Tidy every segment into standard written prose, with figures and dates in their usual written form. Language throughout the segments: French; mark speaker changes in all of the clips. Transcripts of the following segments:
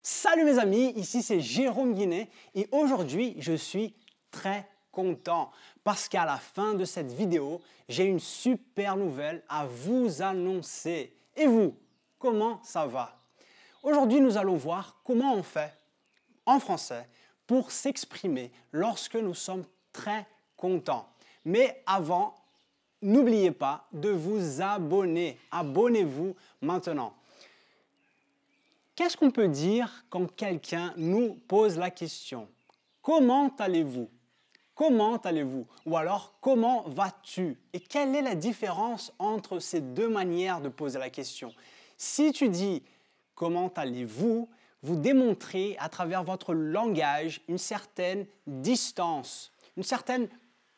Speaker 1: Salut mes amis, ici c'est Jérôme Guinet et aujourd'hui je suis très content parce qu'à la fin de cette vidéo, j'ai une super nouvelle à vous annoncer. Et vous, comment ça va? Aujourd'hui nous allons voir comment on fait en français pour s'exprimer lorsque nous sommes très contents. Mais avant, n'oubliez pas de vous abonner. Abonnez-vous maintenant. Qu'est-ce qu'on peut dire quand quelqu'un nous pose la question? Comment allez-vous? Comment allez-vous? Ou alors, comment vas-tu? Et quelle est la différence entre ces deux manières de poser la question? Si tu dis comment allez-vous, vous démontrez à travers votre langage une certaine distance, une certaine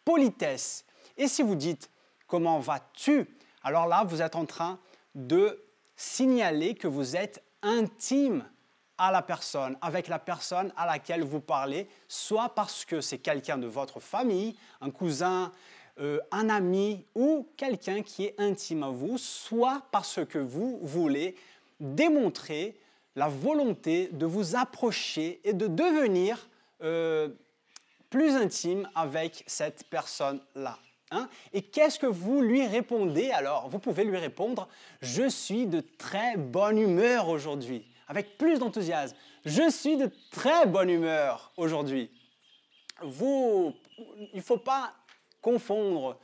Speaker 1: politesse. Et si vous dites comment vas-tu, alors là, vous êtes en train de signaler que vous êtes intime à la personne, avec la personne à laquelle vous parlez, soit parce que c'est quelqu'un de votre famille, un cousin, un ami ou quelqu'un qui est intime à vous, soit parce que vous voulez démontrer la volonté de vous approcher et de devenir plus intime avec cette personne-là. Hein? Et qu'est-ce que vous lui répondez alors? Vous pouvez lui répondre « Je suis de très bonne humeur aujourd'hui » avec plus d'enthousiasme. « Je suis de très bonne humeur aujourd'hui ». Il ne faut pas confondre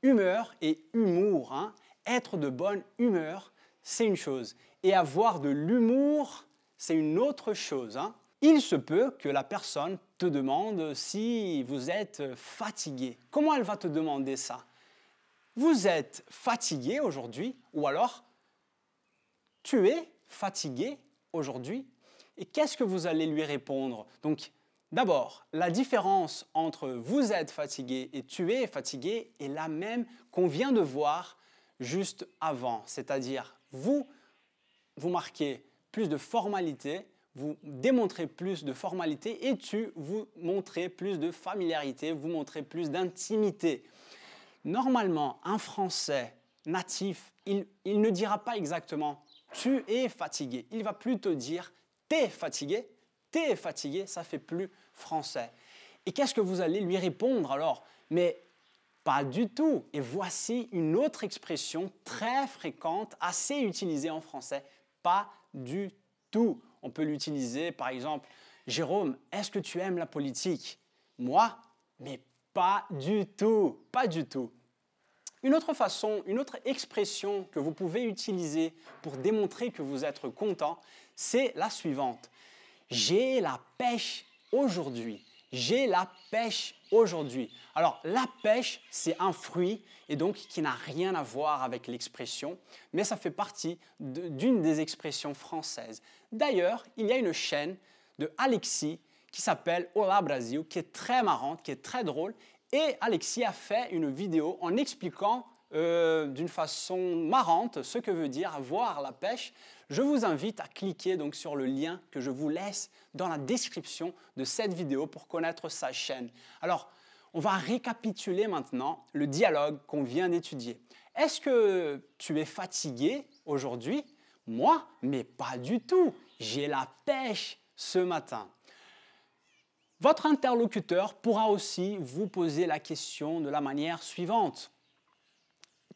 Speaker 1: humeur et humour. Hein? Être de bonne humeur, c'est une chose. Et avoir de l'humour, c'est une autre chose. Hein? Il se peut que la personne te demande si vous êtes fatigué. Comment elle va te demander ça? Vous êtes fatigué aujourd'hui ou alors tu es fatigué aujourd'hui? Et qu'est-ce que vous allez lui répondre? Donc, d'abord, la différence entre vous êtes fatigué et tu es fatigué est la même qu'on vient de voir juste avant. C'est-à-dire, vous marquez plus de formalité, vous démontrez plus de formalité et vous montrez plus de familiarité, vous montrez plus d'intimité. Normalement, un Français natif, il ne dira pas exactement « tu es fatigué ». Il va plutôt dire « t'es fatigué ». « T'es fatigué », ça fait plus français. Et qu'est-ce que vous allez lui répondre alors? Mais pas du tout. Et voici une autre expression très fréquente, assez utilisée en français. Pas du tout. On peut l'utiliser, par exemple, « Jérôme, est-ce que tu aimes la politique ?» Moi, mais pas du tout, pas du tout. Une autre façon, une autre expression que vous pouvez utiliser pour démontrer que vous êtes content, c'est la suivante. « J'ai la pêche aujourd'hui ». J'ai la pêche aujourd'hui. Alors, la pêche, c'est un fruit et donc qui n'a rien à voir avec l'expression, mais ça fait partie d'une des expressions françaises. D'ailleurs, il y a une chaîne de Alexis qui s'appelle Olá Brasil, qui est très marrante, qui est très drôle. Et Alexis a fait une vidéo en expliquant d'une façon marrante ce que veut dire avoir la pêche. Je vous invite à cliquer donc sur le lien que je vous laisse dans la description de cette vidéo pour connaître sa chaîne. Alors, on va récapituler maintenant le dialogue qu'on vient d'étudier. Est-ce que tu es fatigué aujourd'hui? Moi, mais pas du tout. J'ai la pêche ce matin. Votre interlocuteur pourra aussi vous poser la question de la manière suivante.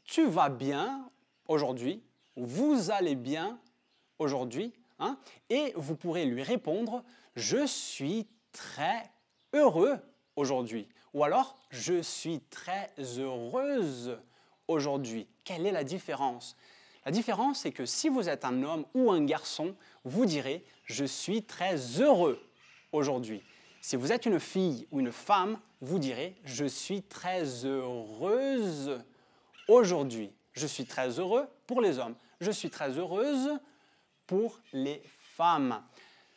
Speaker 1: Tu vas bien aujourd'hui? Vous allez bien aujourd'hui? Hein? Et vous pourrez lui répondre « Je suis très heureux aujourd'hui » ou alors « Je suis très heureuse aujourd'hui ». Quelle est la différence? La différence, c'est que si vous êtes un homme ou un garçon, vous direz « Je suis très heureux aujourd'hui ». Si vous êtes une fille ou une femme, vous direz « Je suis très heureuse aujourd'hui ». Je suis très heureux pour les hommes. Je suis très heureuse pour les femmes.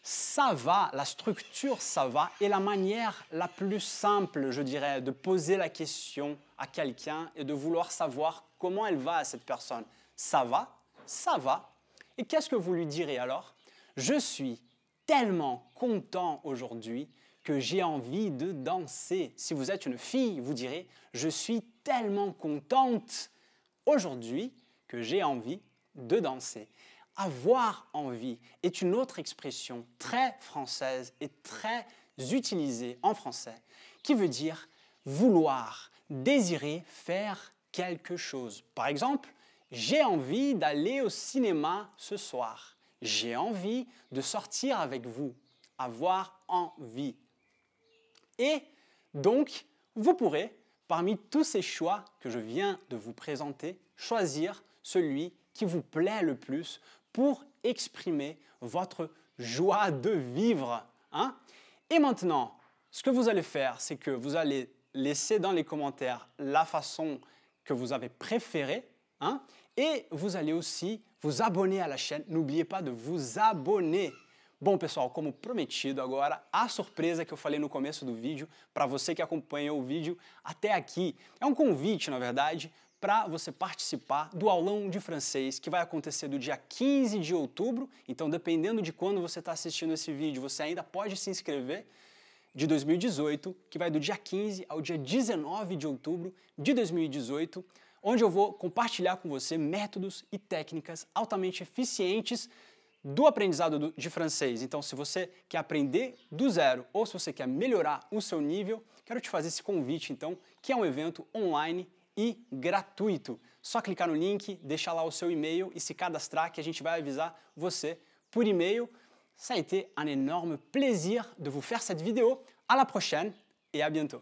Speaker 1: Ça va, la structure ça va est la manière la plus simple, je dirais, de poser la question à quelqu'un et de vouloir savoir comment elle va à cette personne. Ça va, ça va. Et qu'est-ce que vous lui direz alors? Je suis tellement content aujourd'hui que j'ai envie de danser. Si vous êtes une fille, vous direz « Je suis tellement contente aujourd'hui que j'ai envie de danser ». avoir envie est une autre expression très française et très utilisée en français qui veut dire vouloir, désirer faire quelque chose. Par exemple, j'ai envie d'aller au cinéma ce soir. J'ai envie de sortir avec vous. Avoir envie. Et donc, vous pourrez, parmi tous ces choix que je viens de vous présenter, choisir celui qui vous plaît le plus pour exprimer votre joie de vivre. Hein? Et maintenant, ce que vous allez faire, c'est que vous allez laisser dans les commentaires la façon que vous avez préférée, hein? Et vous allez aussi vous abonner à la chaîne. N'oubliez pas de vous abonner. Bom, pessoal, como prometido agora, a surpresa que eu falei no começo do vídeo, para você que acompanhou o vídeo até aqui, é um convite, na verdade, para você participar do aulão de francês que vai acontecer do dia 15 de outubro. Então, dependendo de quando você está assistindo esse vídeo, você ainda pode se inscrever, de 2018, que vai do dia 15 ao dia 19 de outubro de 2018, onde eu vou compartilhar com você métodos e técnicas altamente eficientes do aprendizado de francês. Então, se você quer aprender do zero ou se você quer melhorar o seu nível, quero te fazer esse convite, então, que é um evento online e gratuito. Só clicar no link, deixar lá o seu e-mail e se cadastrar que a gente vai avisar você por e-mail. Ça a été un énorme plaisir de vous faire cette vidéo. À la prochaine et à bientôt.